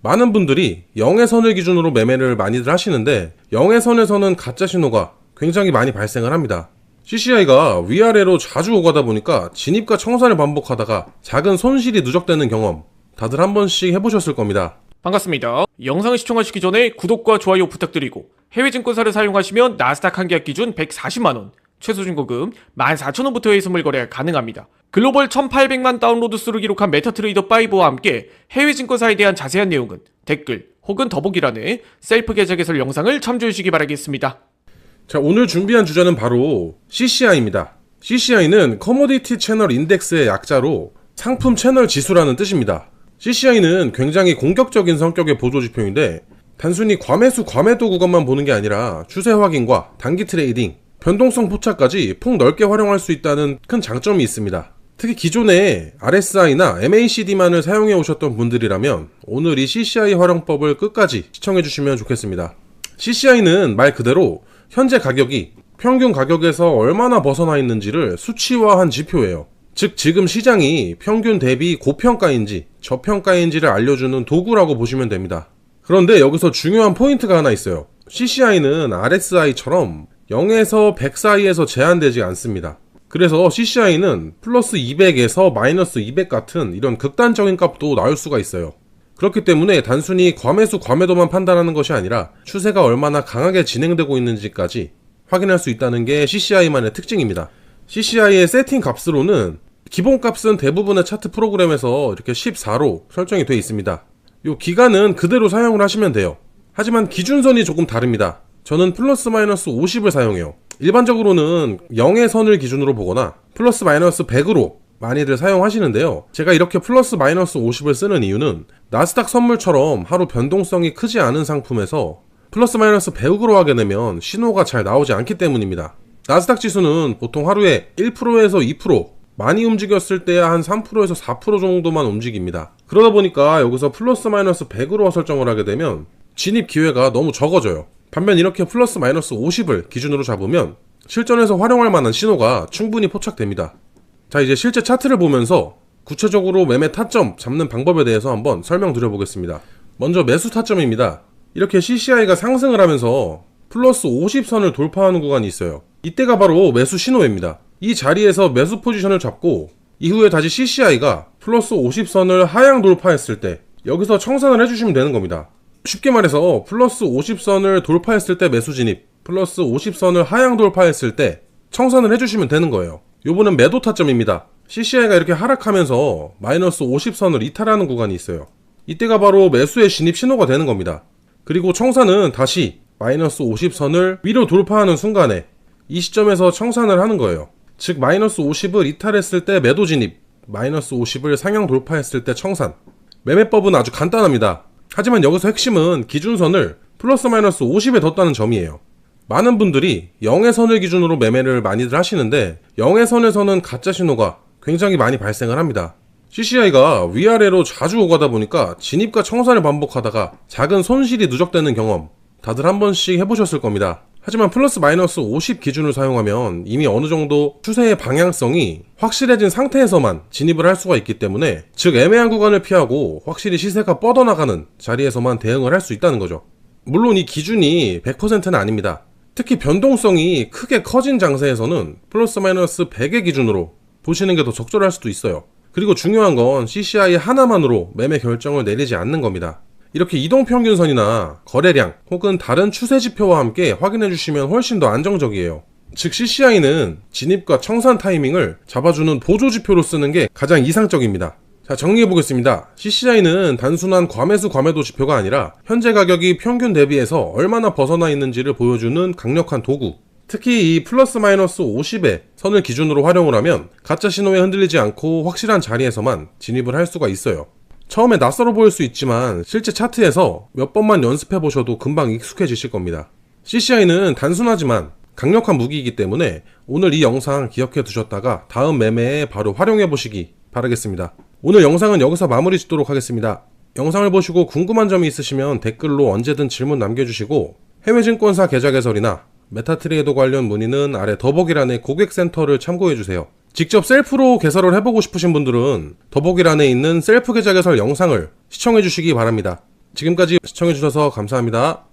많은 분들이 0의 선을 기준으로 매매를 많이들 하시는데 0의 선에서는 가짜 신호가 굉장히 많이 발생을 합니다. CCI가 위아래로 자주 오가다 보니까 진입과 청산을 반복하다가 작은 손실이 누적되는 경험 다들 한 번씩 해보셨을 겁니다. 반갑습니다. 영상을 시청하시기 전에 구독과 좋아요 부탁드리고 해외 증권사를 사용하시면 나스닥 한 계약 기준 140만원, 최소 준거금 14,000원부터의 선물 거래가 가능합니다. 글로벌 1,800만 다운로드 수를 기록한 메타트레이더 5와 함께 해외 증권사에 대한 자세한 내용은 댓글 혹은 더보기란에 셀프 계좌 개설 영상을 참조해 주시기 바라겠습니다. 자, 오늘 준비한 주제는 바로 CCI입니다. CCI는 커머디티 채널 인덱스의 약자로 상품 채널 지수라는 뜻입니다. CCI는 굉장히 공격적인 성격의 보조지표인데 단순히 과매수 과매도 구간만 보는 게 아니라 추세 확인과 단기 트레이딩, 변동성 포착까지 폭넓게 활용할 수 있다는 큰 장점이 있습니다. 특히 기존에 RSI나 MACD만을 사용해 오셨던 분들이라면 오늘 이 CCI 활용법을 끝까지 시청해 주시면 좋겠습니다. CCI는 말 그대로 현재 가격이 평균 가격에서 얼마나 벗어나 있는지를 수치화한 지표예요. 즉 지금 시장이 평균 대비 고평가인지 저평가인지를 알려주는 도구라고 보시면 됩니다. 그런데 여기서 중요한 포인트가 하나 있어요. CCI는 RSI처럼 0에서 100 사이에서 제한되지 않습니다. 그래서 CCI는 플러스 200에서 마이너스 200 같은 이런 극단적인 값도 나올 수가 있어요. 그렇기 때문에 단순히 과매수 과매도만 판단하는 것이 아니라 추세가 얼마나 강하게 진행되고 있는지까지 확인할 수 있다는 게 CCI만의 특징입니다. CCI의 세팅 값으로는 기본 값은 대부분의 차트 프로그램에서 이렇게 14로 설정이 되어 있습니다. 이 기간은 그대로 사용을 하시면 돼요. 하지만 기준선이 조금 다릅니다. 저는 플러스 마이너스 50을 사용해요. 일반적으로는 0의 선을 기준으로 보거나 플러스 마이너스 100으로 많이들 사용하시는데요. 제가 이렇게 플러스 마이너스 50을 쓰는 이유는 나스닥 선물처럼 하루 변동성이 크지 않은 상품에서 플러스 마이너스 100으로 하게 되면 신호가 잘 나오지 않기 때문입니다. 나스닥 지수는 보통 하루에 1%에서 2%, 많이 움직였을 때야 한 3%에서 4% 정도만 움직입니다. 그러다 보니까 여기서 플러스 마이너스 100으로 설정을 하게 되면 진입 기회가 너무 적어져요. 반면 이렇게 플러스 마이너스 50을 기준으로 잡으면 실전에서 활용할 만한 신호가 충분히 포착됩니다. 자, 이제 실제 차트를 보면서 구체적으로 매매 타점 잡는 방법에 대해서 한번 설명드려 보겠습니다. 먼저 매수 타점입니다. 이렇게 CCI가 상승을 하면서 플러스 50선을 돌파하는 구간이 있어요. 이때가 바로 매수 신호입니다. 이 자리에서 매수 포지션을 잡고 이후에 다시 CCI가 플러스 50선을 하향 돌파했을 때 여기서 청산을 해주시면 되는 겁니다. 쉽게 말해서 플러스 50선을 돌파했을 때 매수 진입, 플러스 50선을 하향 돌파했을 때 청산을 해주시면 되는 거예요. 요번엔 매도 타점입니다. CCI가 이렇게 하락하면서 마이너스 50선을 이탈하는 구간이 있어요. 이때가 바로 매수의 진입 신호가 되는 겁니다. 그리고 청산은 다시 마이너스 50선을 위로 돌파하는 순간에 이 시점에서 청산을 하는 거예요. 즉 마이너스 50을 이탈했을 때 매도 진입, 마이너스 50을 상향 돌파했을 때 청산. 매매법은 아주 간단합니다. 하지만 여기서 핵심은 기준선을 플러스 마이너스 50에 뒀다는 점이에요. 많은 분들이 0의 선을 기준으로 매매를 많이들 하시는데 0의 선에서는 가짜 신호가 굉장히 많이 발생을 합니다. CCI가 위아래로 자주 오가다 보니까 진입과 청산을 반복하다가 작은 손실이 누적되는 경험 다들 한 번씩 해보셨을 겁니다. 하지만 플러스 마이너스 50 기준을 사용하면 이미 어느 정도 추세의 방향성이 확실해진 상태에서만 진입을 할 수가 있기 때문에 즉 애매한 구간을 피하고 확실히 시세가 뻗어나가는 자리에서만 대응을 할 수 있다는 거죠. 물론 이 기준이 100%는 아닙니다. 특히 변동성이 크게 커진 장세에서는 플러스 마이너스 100의 기준으로 보시는 게 더 적절할 수도 있어요. 그리고 중요한 건 CCI 하나만으로 매매 결정을 내리지 않는 겁니다. 이렇게 이동평균선이나 거래량 혹은 다른 추세 지표와 함께 확인해 주시면 훨씬 더 안정적이에요. 즉 CCI는 진입과 청산 타이밍을 잡아주는 보조 지표로 쓰는 게 가장 이상적입니다. 자, 정리해 보겠습니다. CCI는 단순한 과매수 과매도 지표가 아니라 현재 가격이 평균 대비해서 얼마나 벗어나 있는지를 보여주는 강력한 도구. 특히 이 플러스 마이너스 50의 선을 기준으로 활용을 하면 가짜 신호에 흔들리지 않고 확실한 자리에서만 진입을 할 수가 있어요. 처음에 낯설어 보일 수 있지만 실제 차트에서 몇 번만 연습해 보셔도 금방 익숙해지실 겁니다. CCI는 단순하지만 강력한 무기이기 때문에 오늘 이 영상 기억해 두셨다가 다음 매매에 바로 활용해 보시기 바라겠습니다. 오늘 영상은 여기서 마무리 짓도록 하겠습니다. 영상을 보시고 궁금한 점이 있으시면 댓글로 언제든 질문 남겨주시고 해외 증권사 계좌 개설이나 메타트레이더 관련 문의는 아래 더보기란의 고객센터를 참고해주세요. 직접 셀프로 개설을 해보고 싶으신 분들은 더보기란에 있는 셀프 계좌 개설 영상을 시청해주시기 바랍니다. 지금까지 시청해주셔서 감사합니다.